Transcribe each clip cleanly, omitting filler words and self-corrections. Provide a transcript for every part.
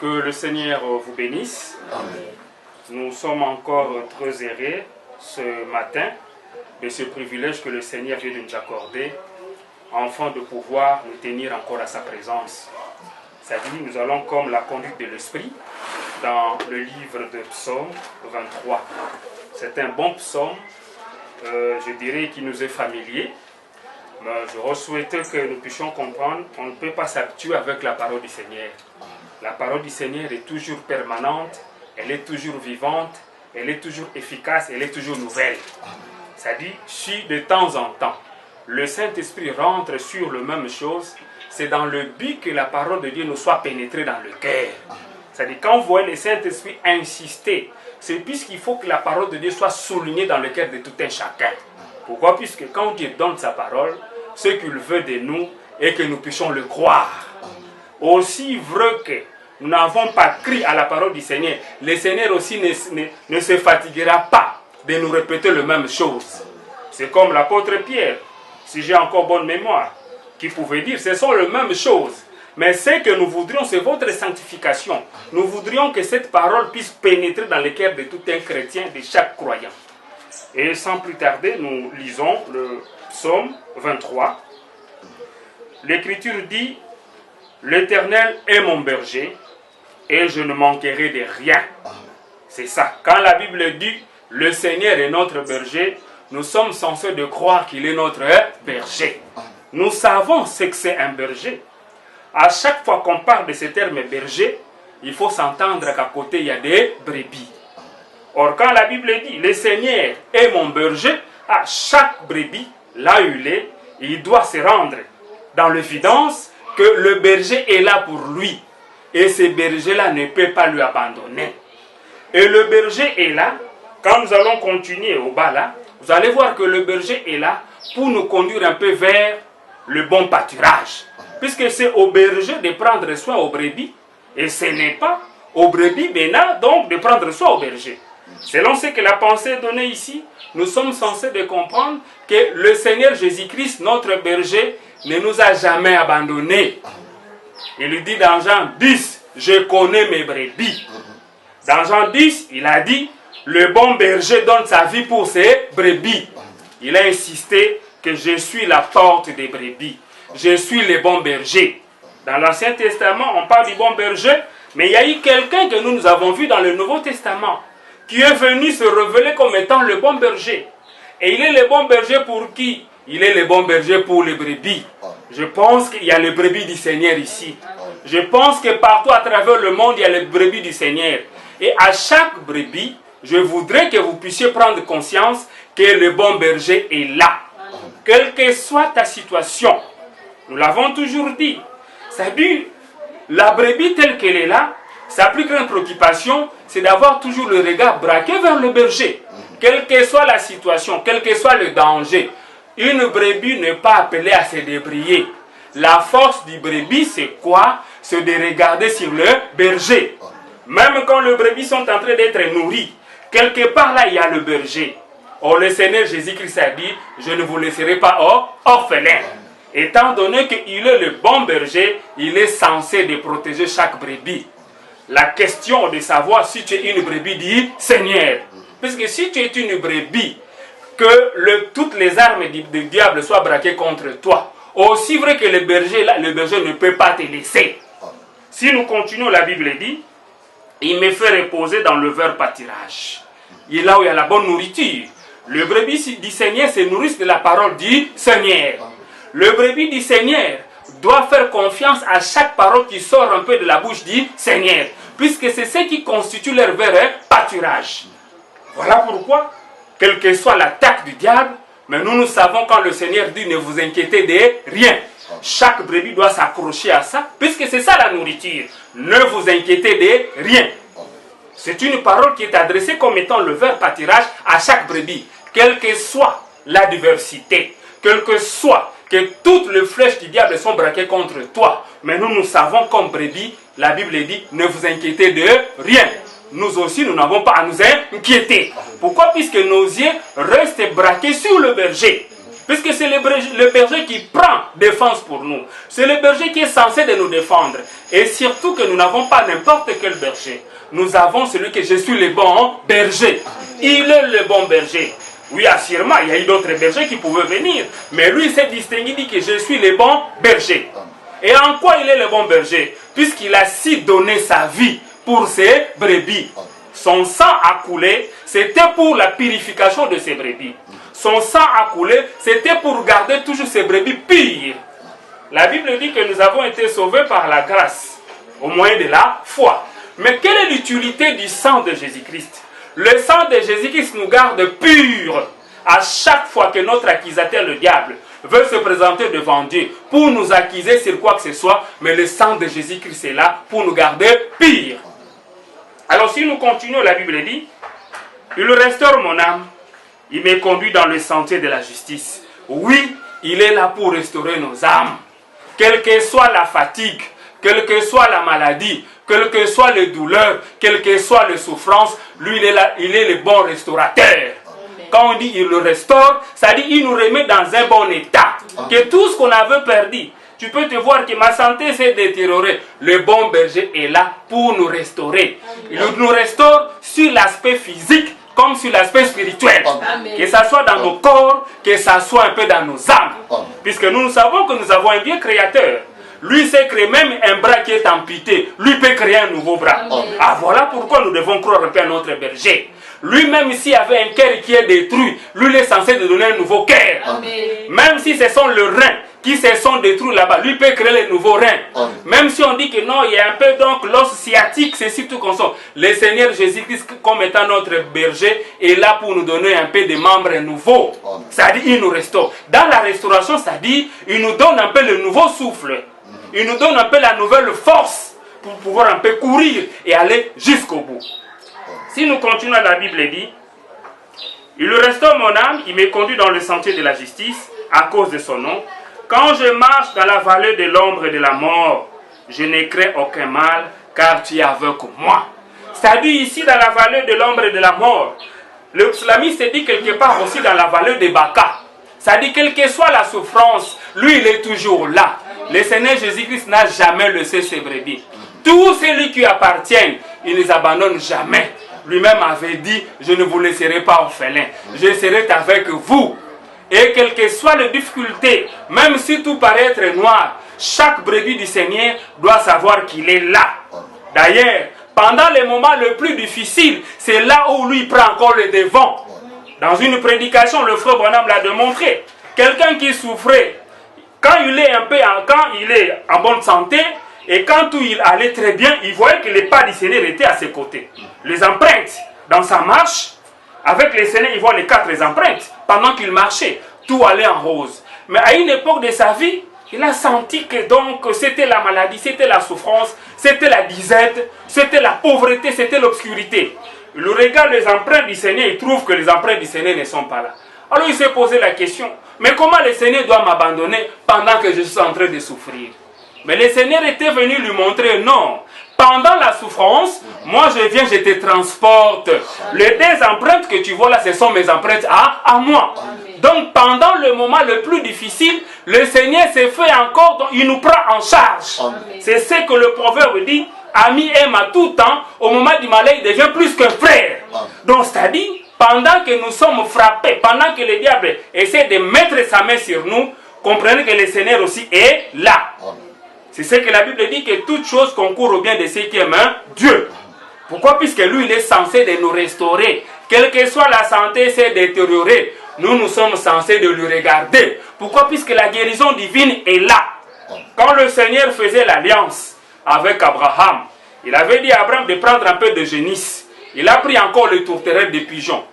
Que le Seigneur vous bénisse. Amen. Nous sommes encore très heureux ce matin de ce privilège que le Seigneur vient de nous accorder, afin de pouvoir nous tenir encore à sa présence. C'est-à-dire, nous allons comme la conduite de l'Esprit dans le livre de Psaume 23. C'est un bon psaume, je dirais, qui nous est familier. Mais je souhaite que nous puissions comprendre qu'on ne peut pas s'habituer avec la parole du Seigneur. La parole du Seigneur est toujours permanente, elle est toujours vivante, elle est toujours efficace, elle est toujours nouvelle. C'est-à-dire, si de temps en temps, le Saint-Esprit rentre sur la même chose, c'est dans le but que la parole de Dieu nous soit pénétrée dans le cœur. C'est-à-dire, quand vous voyez le Saint-Esprit insister, c'est puisqu'il faut que la parole de Dieu soit soulignée dans le cœur de tout un chacun. Pourquoi? Puisque quand Dieu donne sa parole, ce qu'il veut de nous est que nous puissions le croire. Aussi vrai que nous n'avons pas cru à la parole du Seigneur, le Seigneur aussi ne se fatiguera pas de nous répéter les mêmes choses. C'est comme l'apôtre Pierre, si j'ai encore bonne mémoire, qui pouvait dire, ce sont les mêmes choses. Mais ce que nous voudrions, c'est votre sanctification. Nous voudrions que cette parole puisse pénétrer dans le cœur de tout un chrétien, de chaque croyant. Et sans plus tarder, nous lisons le psaume 23. L'Écriture dit, « L'Éternel est mon berger, et je ne manquerai de rien. » C'est ça. Quand la Bible dit, « Le Seigneur est notre berger », nous sommes censés de croire qu'il est notre berger. Nous savons ce que c'est un berger. À chaque fois qu'on parle de ce terme berger, il faut s'entendre qu'à côté, il y a des brebis. Or, quand la Bible dit, le Seigneur est mon berger, à chaque brebis, là où il doit se rendre dans l'évidence que le berger est là pour lui. Et ce berger-là ne peut pas lui abandonner. Et le berger est là, quand nous allons continuer au bas là, vous allez voir que le berger est là pour nous conduire un peu vers le bon pâturage. Puisque c'est au berger de prendre soin aux brebis, et ce n'est pas aux brebis maintenant donc de prendre soin au berger. Selon ce que la pensée est donnée ici, nous sommes censés de comprendre que le Seigneur Jésus-Christ, notre berger, ne nous a jamais abandonnés. Il lui dit dans Jean 10, « Je connais mes brebis ». Dans Jean 10, il a dit, « Le bon berger donne sa vie pour ses brebis ». Il a insisté que je suis la porte des brebis. Je suis le bon berger. Dans l'Ancien Testament, on parle du bon berger, mais il y a eu quelqu'un que nous avons vu dans le Nouveau Testament qui est venu se révéler comme étant le bon berger. Et il est le bon berger pour qui? Il est le bon berger pour les brebis. Je pense qu'il y a les brebis du Seigneur ici. Je pense que partout à travers le monde, il y a les brebis du Seigneur. Et à chaque brebis, je voudrais que vous puissiez prendre conscience que le bon berger est là. Quelle que soit ta situation, nous l'avons toujours dit. C'est-à-dire, la brebis telle qu'elle est là, sa plus grande préoccupation, c'est d'avoir toujours le regard braqué vers le berger. Quelle que soit la situation, quel que soit le danger, une brebis n'est pas appelée à se débrouiller. La force du brebis, c'est quoi? C'est de regarder sur le berger. Même quand les brebis sont en train d'être nourries, quelque part là, il y a le berger. Or, le Seigneur Jésus-Christ a dit, je ne vous laisserai pas orphelins. Étant donné qu'il est le bon berger, il est censé de protéger chaque brebis. La question est de savoir si tu es une brebis du Seigneur. Puisque si tu es une brebis, que toutes les armes du diable soient braquées contre toi, aussi vrai que le berger ne peut pas te laisser. Si nous continuons, la Bible dit, il me fait reposer dans le vert pâturage. Il est là où il y a la bonne nourriture. Le brebis du Seigneur se nourrit de la parole du Seigneur. Le brebis du Seigneur doit faire confiance à chaque parole qui sort un peu de la bouche du Seigneur, puisque c'est ce qui constitue leur vrai pâturage. Voilà pourquoi, quelle que soit l'attaque du diable, mais nous savons quand le Seigneur dit ne vous inquiétez de rien. Chaque brebis doit s'accrocher à ça, puisque c'est ça la nourriture. Ne vous inquiétez de rien. C'est une parole qui est adressée comme étant le vert pâturage à chaque brebis, quelle que soit la diversité, quel que soit que toutes les flèches du diable sont braquées contre toi. Mais nous savons comme brebis, la Bible dit, ne vous inquiétez de rien. Nous aussi, nous n'avons pas à nous inquiéter. Pourquoi? Puisque nos yeux restent braqués sur le berger. Puisque c'est le berger qui prend défense pour nous. C'est le berger qui est censé de nous défendre. Et surtout que nous n'avons pas n'importe quel berger. Nous avons celui que je suis le bon berger. Il est le bon berger. Oui, assurément, il y a eu d'autres bergers qui pouvaient venir. Mais lui, il s'est distingué, dit que je suis le bon berger. Et en quoi il est le bon berger? Puisqu'il a si donné sa vie pour ses brebis. Son sang a coulé, c'était pour la purification de ses brebis. Son sang a coulé, c'était pour garder toujours ses brebis pures. La Bible dit que nous avons été sauvés par la grâce, au moyen de la foi. Mais quelle est l'utilité du sang de Jésus-Christ? Le sang de Jésus-Christ nous garde purs à chaque fois que notre accusateur, le diable, veut se présenter devant Dieu pour nous accuser sur quoi que ce soit, mais le sang de Jésus-Christ est là pour nous garder purs. Alors si nous continuons, la Bible dit, il restaure mon âme, il me conduit dans le sentier de la justice. Oui, il est là pour restaurer nos âmes. Quelle que soit la fatigue, quelle que soit la maladie, quelles que soient les douleurs, quelles que soient les souffrances, lui il est là, il est le bon restaurateur. Amen. Quand on dit il le restaure, ça dit il nous remet dans un bon état. Amen. Que tout ce qu'on avait perdu, tu peux te voir que ma santé s'est détériorée. Le bon berger est là pour nous restaurer. Il nous restaure sur l'aspect physique comme sur l'aspect spirituel. Amen. Que ça soit dans nos corps, que ça soit un peu dans nos âmes. Amen. Puisque nous savons que nous avons un Dieu créateur. Lui sait créer même un bras qui est amputé. Lui peut créer un nouveau bras. Amen. Ah, voilà pourquoi nous devons croire un peu à notre berger. Lui-même, s'il avait un cœur qui est détruit, lui il est censé de donner un nouveau cœur. Même si ce sont les reins qui se sont détruits là-bas, lui peut créer les nouveaux reins. Amen. Même si on dit que non, il y a un peu donc l'os sciatique, c'est surtout qu'on sent. Le Seigneur Jésus-Christ, comme étant notre berger, est là pour nous donner un peu de membres nouveaux. Ça dit, il nous restaure. Dans la restauration, ça dit, il nous donne un peu le nouveau souffle. Il nous donne un peu la nouvelle force pour pouvoir un peu courir et aller jusqu'au bout. Si nous continuons, la Bible dit, il restaure mon âme, il me conduit dans le sentier de la justice à cause de son nom. Quand je marche dans la vallée de l'ombre et de la mort, je ne crains aucun mal, car tu es avec moi. C'est-à-dire ici dans la vallée de l'ombre et de la mort, le psalmiste dit quelque part aussi dans la vallée de Baca. C'est-à-dire quelle que soit la souffrance, lui il est toujours là. Le Seigneur Jésus-Christ n'a jamais laissé ses brebis. Tous ceux qui appartiennent, il ne les abandonne jamais. Lui-même avait dit, je ne vous laisserai pas orphelins. Je serai avec vous. Et quelles que soient les difficultés, même si tout paraît être noir, chaque brebis du Seigneur doit savoir qu'il est là. D'ailleurs, pendant les moments les plus difficiles, c'est là où lui prend encore le devant. Dans une prédication, le frère Branham l'a démontré. Quelqu'un qui souffrait, quand il est en bonne santé, et quand tout il allait très bien, il voyait que les pas du Seigneur étaient à ses côtés. Les empreintes dans sa marche, avec les Seigneurs, il voit les 4 empreintes. Pendant qu'il marchait, tout allait en rose. Mais à une époque de sa vie, il a senti que donc c'était la maladie, c'était la souffrance, c'était la disette, c'était la pauvreté, c'était l'obscurité. Il regarde les empreintes du Seigneur, il trouve que les empreintes du Seigneur ne sont pas là. Alors il s'est posé la question, mais comment le Seigneur doit m'abandonner pendant que je suis en train de souffrir? Mais le Seigneur était venu lui montrer, non, pendant la souffrance, moi je viens, je te transporte. Les 2 empreintes que tu vois là, ce sont mes empreintes à moi. Donc pendant le moment le plus difficile, le Seigneur s'est fait encore, donc il nous prend en charge. C'est ce que le proverbe dit, ami aime à tout temps, au moment du malheur il devient plus qu'un frère. Donc c'est-à-dire, pendant que nous sommes frappés, pendant que le diable essaie de mettre sa main sur nous, comprenez que le Seigneur aussi est là. C'est ce que la Bible dit, que toute chose concourt au bien de ceux qui aiment Dieu. Pourquoi? Puisque lui, il est censé de nous restaurer. Quelle que soit la santé s'est détériorée, nous sommes censés de lui regarder. Pourquoi? Puisque la guérison divine est là. Quand le Seigneur faisait l'alliance avec Abraham, il avait dit à Abraham de prendre un peu de génisse. Il a pris encore le tourterelle des pigeons.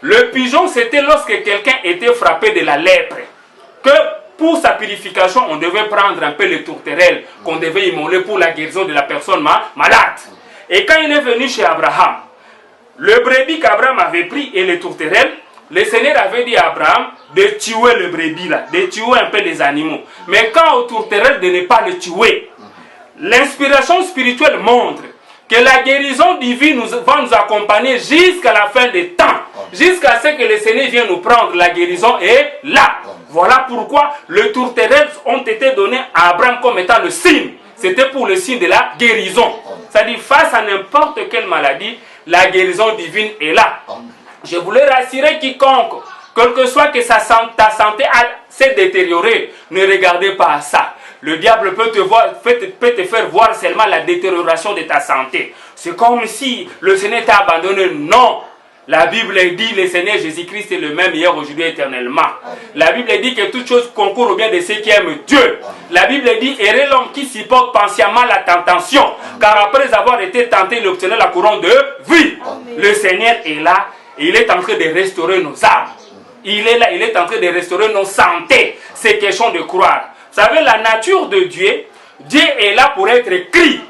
Le pigeon, c'était lorsque quelqu'un était frappé de la lèpre. Que pour sa purification, on devait prendre un peu le tourterelle qu'on devait immoler pour la guérison de la personne malade. Et quand il est venu chez Abraham, le brebis qu'Abraham avait pris et le tourterelle, le Seigneur avait dit à Abraham de tuer le brebis là, de tuer un peu les animaux. Mais quand au tourterelle, de ne pas le tuer. L'inspiration spirituelle montre que la guérison divine va nous accompagner jusqu'à la fin des temps. jusqu'à ce que le Seigneur vienne nous prendre. La guérison est là. Voilà pourquoi les tourterelles ont été données à Abraham comme étant le signe. C'était pour le signe de la guérison. C'est-à-dire, face à n'importe quelle maladie, la guérison divine est là. Je voulais rassurer quiconque, quel que soit que ta santé s'est détériorée, ne regardez pas à ça. Le diable peut te faire voir seulement la détérioration de ta santé. C'est comme si le Seigneur t'a abandonné. Non. La Bible dit le Seigneur Jésus-Christ est le même hier, aujourd'hui, éternellement. La Bible dit que toute chose concourt au bien de ceux qui aiment Dieu. La Bible dit, heureux l'homme qui supporte patiemment la tentation, car après avoir été tenté, il obtient la couronne de vie. Le Seigneur est là, et il est en train de restaurer nos âmes. Il est là, il est en train de restaurer nos santé. C'est question de croire. Vous savez, la nature de Dieu, Dieu est là pour être écrit.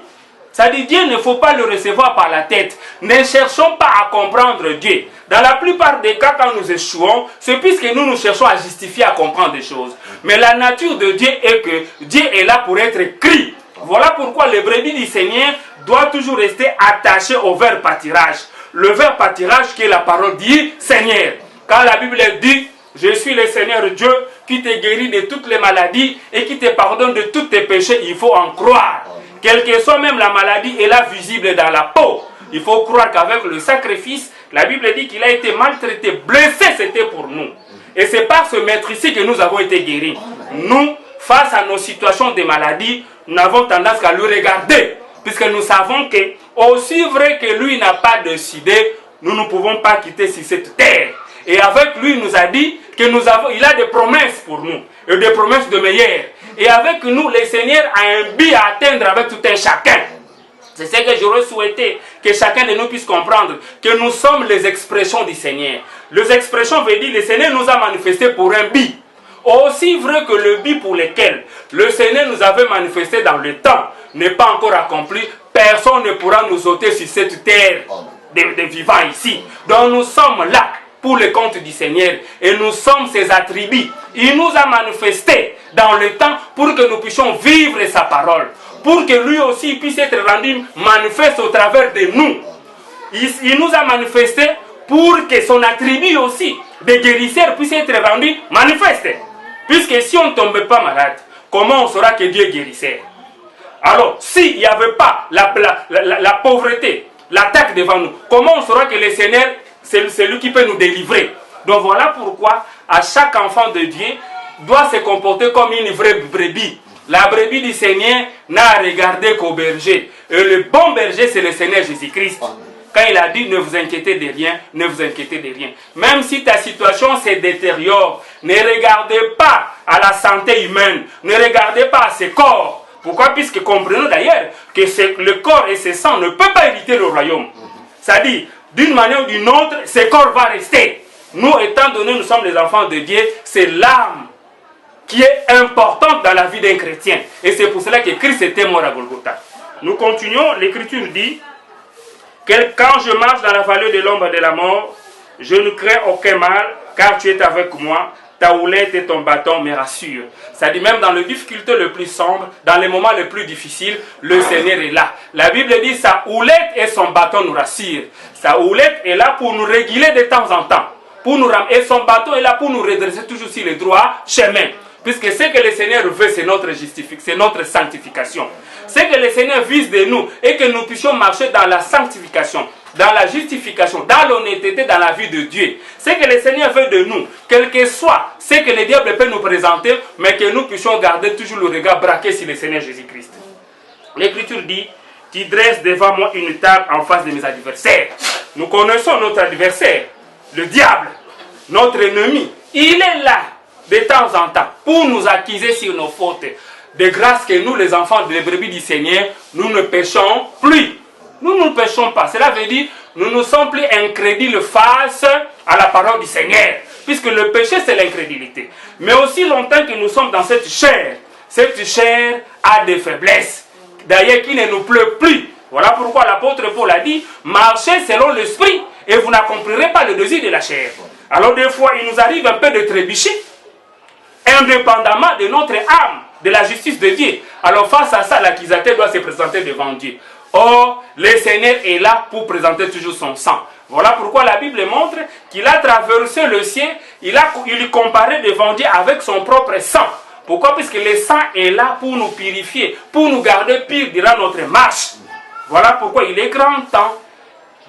C'est-à-dire, Dieu ne faut pas le recevoir par la tête. Ne cherchons pas à comprendre Dieu. Dans la plupart des cas, quand nous échouons, c'est puisque nous cherchons à justifier, à comprendre des choses. Mais la nature de Dieu est que Dieu est là pour être écrit. Voilà pourquoi le brebis du Seigneur doit toujours rester attaché au verbe pâturage. Le verbe pâturage qui est la parole du Seigneur. Quand la Bible dit, je suis le Seigneur Dieu qui te guérit de toutes les maladies et qui te pardonne de tous tes péchés, il faut en croire. Quelle que soit même la maladie, elle est visible dans la peau. Il faut croire qu'avec le sacrifice, la Bible dit qu'il a été maltraité, blessé, c'était pour nous. Et c'est par ce maître ici que nous avons été guéris. Nous, face à nos situations de maladie, nous avons tendance à le regarder. Puisque nous savons que, aussi vrai que lui n'a pas décidé, nous ne pouvons pas quitter sur cette terre. Et avec lui, il nous a dit qu'il a des promesses pour nous. Et des promesses de meilleures. Et avec nous, le Seigneur a un but à atteindre avec tout un chacun. C'est ce que j'aurais souhaité que chacun de nous puisse comprendre. Que nous sommes les expressions du Seigneur. Les expressions veut dire que le Seigneur nous a manifesté pour un but. Aussi vrai que le but pour lequel le Seigneur nous avait manifesté dans le temps n'est pas encore accompli, personne ne pourra nous ôter sur cette terre des vivants ici. Donc nous sommes là pour le compte du Seigneur et nous sommes ses attributs. Il nous a manifesté dans le temps pour que nous puissions vivre sa parole, pour que lui aussi puisse être rendu manifeste au travers de nous. Il nous a manifesté pour que son attribut aussi de guérisseur puisse être rendu manifeste. Puisque si on ne tombe pas malade, comment on saura que Dieu est guérisseur? Alors, s'il n'y avait pas la pauvreté, l'attaque devant nous, comment on saura que le Seigneur, c'est celui qui peut nous délivrer? Donc voilà pourquoi à chaque enfant de Dieu doit se comporter comme une vraie brebis. La brebis du Seigneur n'a à regarder qu'au berger. Et le bon berger, c'est le Seigneur Jésus-Christ. Quand il a dit, ne vous inquiétez de rien, ne vous inquiétez de rien. Même si ta situation se détériore, ne regardez pas à la santé humaine, ne regardez pas à ce corps. Pourquoi? Puisque comprenons d'ailleurs que le corps et ce sang ne peuvent pas éviter le royaume. C'est-à-dire, d'une manière ou d'une autre, ce corps va rester. Nous, étant donné nous sommes les enfants de Dieu, c'est l'âme qui est importante dans la vie d'un chrétien. Et c'est pour cela que Christ était mort à Golgotha. Nous continuons, l'Écriture dit que quand je marche dans la vallée de l'ombre de la mort, je ne crains aucun mal, car tu es avec moi. Ta houlette et ton bâton me rassurent. C'est-à-dire même dans les difficultés les plus sombres, dans les moments les plus difficiles, le Seigneur est là. La Bible dit sa houlette et son bâton nous rassurent. Sa houlette est là pour nous réguler de temps en temps. Et son bâton est là pour nous redresser toujours sur le droit chemin. Puisque ce que le Seigneur veut, c'est notre sanctification. Ce que le Seigneur vise de nous est que nous puissions marcher dans la sanctification, dans la justification, dans l'honnêteté, dans la vie de Dieu. Ce que le Seigneur veut de nous, quel que soit ce que le diable peut nous présenter, mais que nous puissions garder toujours le regard braqué sur le Seigneur Jésus-Christ. L'Écriture dit, tu dresses devant moi une table en face de mes adversaires. Nous connaissons notre adversaire, le diable, notre ennemi. Il est là de temps en temps pour nous accuser sur nos fautes. De grâce que nous, les enfants des brebis du Seigneur, nous ne péchons plus. Nous ne péchons pas. Cela veut dire nous ne sommes plus incrédules face à la parole du Seigneur. Puisque le péché, c'est l'incrédulité. Mais aussi longtemps que nous sommes dans cette chair a des faiblesses. D'ailleurs, qui ne nous pleut plus. Voilà pourquoi l'apôtre Paul a dit, marchez selon l'esprit et vous n'accomplirez pas le désir de la chair. Alors des fois, il nous arrive un peu de trébucher, indépendamment de notre âme, de la justice de Dieu. Alors face à ça, l'accusateur doit se présenter devant Dieu. Or, le Seigneur est là pour présenter toujours son sang. Voilà pourquoi la Bible montre qu'il a traversé le ciel, il comparait devant Dieu avec son propre sang. Pourquoi? Puisque le sang est là pour nous purifier, pour nous garder purs durant notre marche. Voilà pourquoi il est grand temps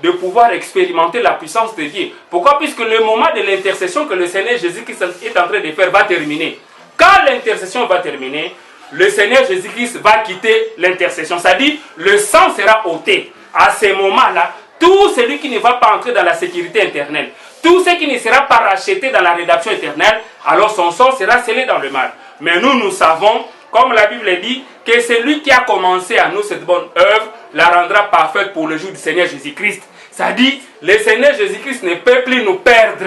de pouvoir expérimenter la puissance de Dieu. Pourquoi? Puisque le moment de l'intercession que le Seigneur Jésus-Christ est en train de faire va terminer. Quand l'intercession va terminer, le Seigneur Jésus-Christ va quitter l'intercession. C'est-à-dire, le sang sera ôté. À ce moment-là, tout celui qui ne va pas entrer dans la sécurité éternelle, tout ce qui ne sera pas racheté dans la rédemption éternelle, alors son sang sera scellé dans le mal. Mais nous savons, comme la Bible dit, que celui qui a commencé à nous cette bonne œuvre la rendra parfaite pour le jour du Seigneur Jésus-Christ. C'est-à-dire, le Seigneur Jésus-Christ ne peut plus nous perdre.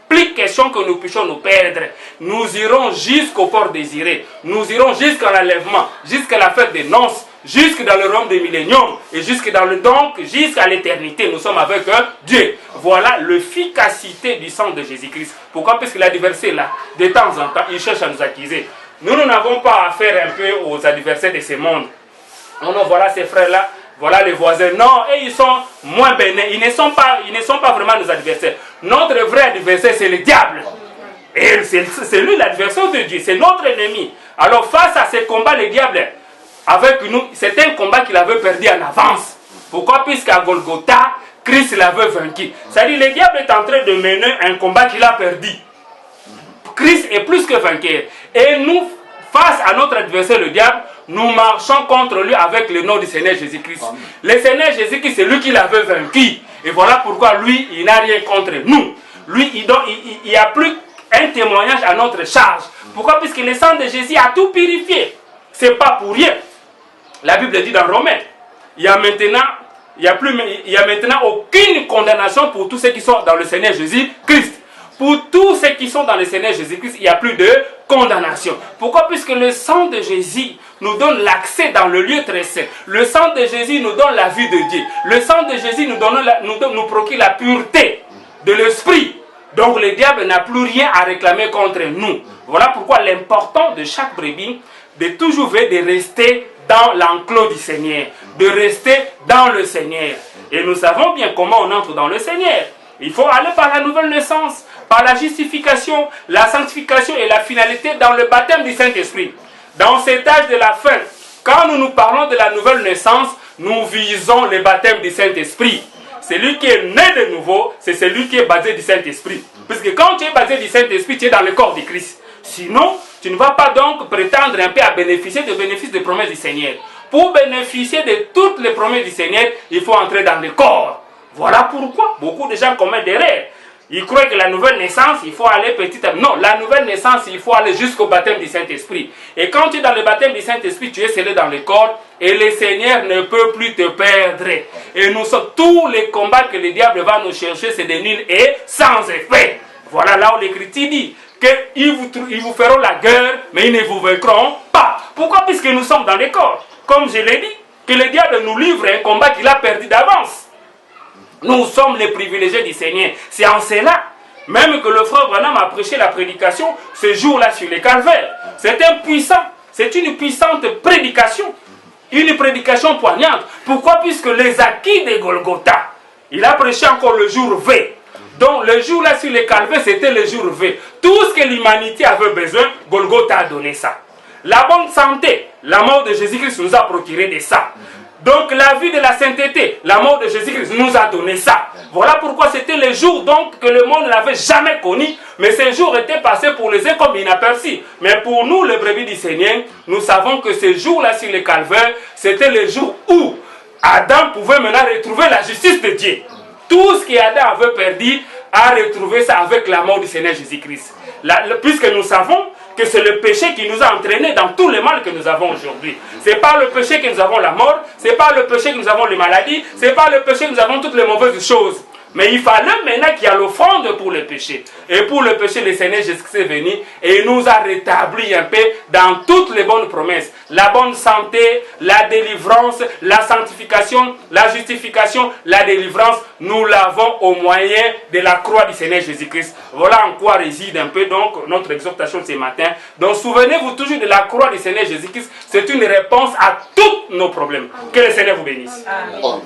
Plus question que nous puissions nous perdre. Nous irons jusqu'au port désiré. Nous irons jusqu'à l'enlèvement, jusqu'à la fête des noces, jusque dans le royaume des milléniums et jusqu'à l'éternité. Nous sommes avec Dieu. Voilà l'efficacité du sang de Jésus-Christ. Pourquoi? Parce que l'adversaire là, de temps en temps, il cherche à nous accuser. Nous n'avons pas affaire un peu aux adversaires de ce monde. Non, voilà ces frères-là, voilà les voisins. Non, et ils sont moins bénis. Ils ne sont pas vraiment nos adversaires. Notre vrai adversaire, c'est le diable. Et c'est lui l'adversaire de Dieu. C'est notre ennemi. Alors face à ce combat, le diable, avec nous, c'est un combat qu'il avait perdu en avance. Pourquoi? Puisqu'à Golgotha, Christ l'avait vaincu. C'est-à-dire, le diable est en train de mener un combat qu'il a perdu. Christ est plus que vainqueur. Et nous, face à notre adversaire, le diable, nous marchons contre lui avec le nom du Seigneur Jésus-Christ. Le Seigneur Jésus-Christ, c'est lui qui l'avait vaincu. Et voilà pourquoi lui, il n'a rien contre nous. Lui, il n'y a plus un témoignage à notre charge. Pourquoi? Puisque le sang de Jésus a tout purifié. Ce n'est pas pour rien. La Bible dit dans Romains, il y a maintenant aucune condamnation pour tous ceux qui sont dans le Seigneur Jésus-Christ. Pour tous ceux qui sont dans le Seigneur Jésus-Christ, il n'y a plus de condamnation. Pourquoi? Puisque le sang de Jésus nous donne l'accès dans le lieu très saint. Le sang de Jésus nous donne la vie de Dieu. Le sang de Jésus nous procure la pureté de l'esprit. Donc le diable n'a plus rien à réclamer contre nous. Voilà pourquoi l'important de chaque brebis, de toujours veiller de rester dans l'enclos du Seigneur, de rester dans le Seigneur. Et nous savons bien comment on entre dans le Seigneur. Il faut aller par la nouvelle naissance, par la justification, la sanctification et la finalité dans le baptême du Saint-Esprit. Dans cet âge de la fin, quand nous parlons de la nouvelle naissance, nous visons le baptême du Saint-Esprit. Celui qui est né de nouveau, c'est celui qui est basé du Saint-Esprit. Puisque quand tu es basé du Saint-Esprit, tu es dans le corps de Christ. Sinon, tu ne vas pas donc prétendre un peu à bénéficier des promesses du Seigneur. Pour bénéficier de toutes les promesses du Seigneur, il faut entrer dans le corps. Voilà pourquoi beaucoup de gens commettent des erreurs. Ils croient que la nouvelle naissance, il faut aller petit à petit. Non, la nouvelle naissance, il faut aller jusqu'au baptême du Saint-Esprit. Et quand tu es dans le baptême du Saint-Esprit, tu es scellé dans le corps et le Seigneur ne peut plus te perdre. Et nous sommes tous les combats que le diable va nous chercher, c'est des nuls et sans effet. Voilà là où l'Écriture dit qu'ils vous feront la guerre, mais ils ne vous vaincront pas. Pourquoi? Puisque nous sommes dans le corps. Comme je l'ai dit, que le diable nous livre un combat qu'il a perdu d'avance. Nous sommes les privilégiés du Seigneur. C'est en cela, même que le frère Branham a prêché la prédication ce jour-là sur les calvaires. C'est une puissante prédication. Une prédication poignante. Pourquoi? Puisque les acquis de Golgotha, il a prêché encore le jour V. Donc le jour-là sur les calvaires, c'était le jour V. Tout ce que l'humanité avait besoin, Golgotha a donné ça. La bonne santé, la mort de Jésus-Christ nous a procuré de ça. Donc la vie de la sainteté, la mort de Jésus-Christ nous a donné ça. Voilà pourquoi c'était le jour donc que le monde n'avait jamais connu. Mais ce jour était passé pour les uns comme inaperçus. Mais pour nous, les brebis du Seigneur, nous savons que ce jour-là sur les calvaires, c'était le jour où Adam pouvait maintenant retrouver la justice de Dieu. Tout ce qu'Adam avait perdu a retrouvé ça avec la mort du Seigneur Jésus-Christ. Puisque nous savons que c'est le péché qui nous a entraînés dans tout le mal que nous avons aujourd'hui. Ce n'est pas le péché que nous avons la mort, ce n'est pas le péché que nous avons les maladies, ce n'est pas le péché que nous avons toutes les mauvaises choses. Mais il fallait maintenant qu'il y ait l'offrande pour le péché. Et pour le péché, le Seigneur Jésus-Christ est venu et il nous a rétabli un peu dans toutes les bonnes promesses. La bonne santé, la délivrance, la sanctification, la justification, la délivrance, nous l'avons au moyen de la croix du Seigneur Jésus-Christ. Voilà en quoi réside un peu donc notre exhortation de ce matin. Donc souvenez-vous toujours de la croix du Seigneur Jésus-Christ. C'est une réponse à tous nos problèmes. Que le Seigneur vous bénisse. Amen.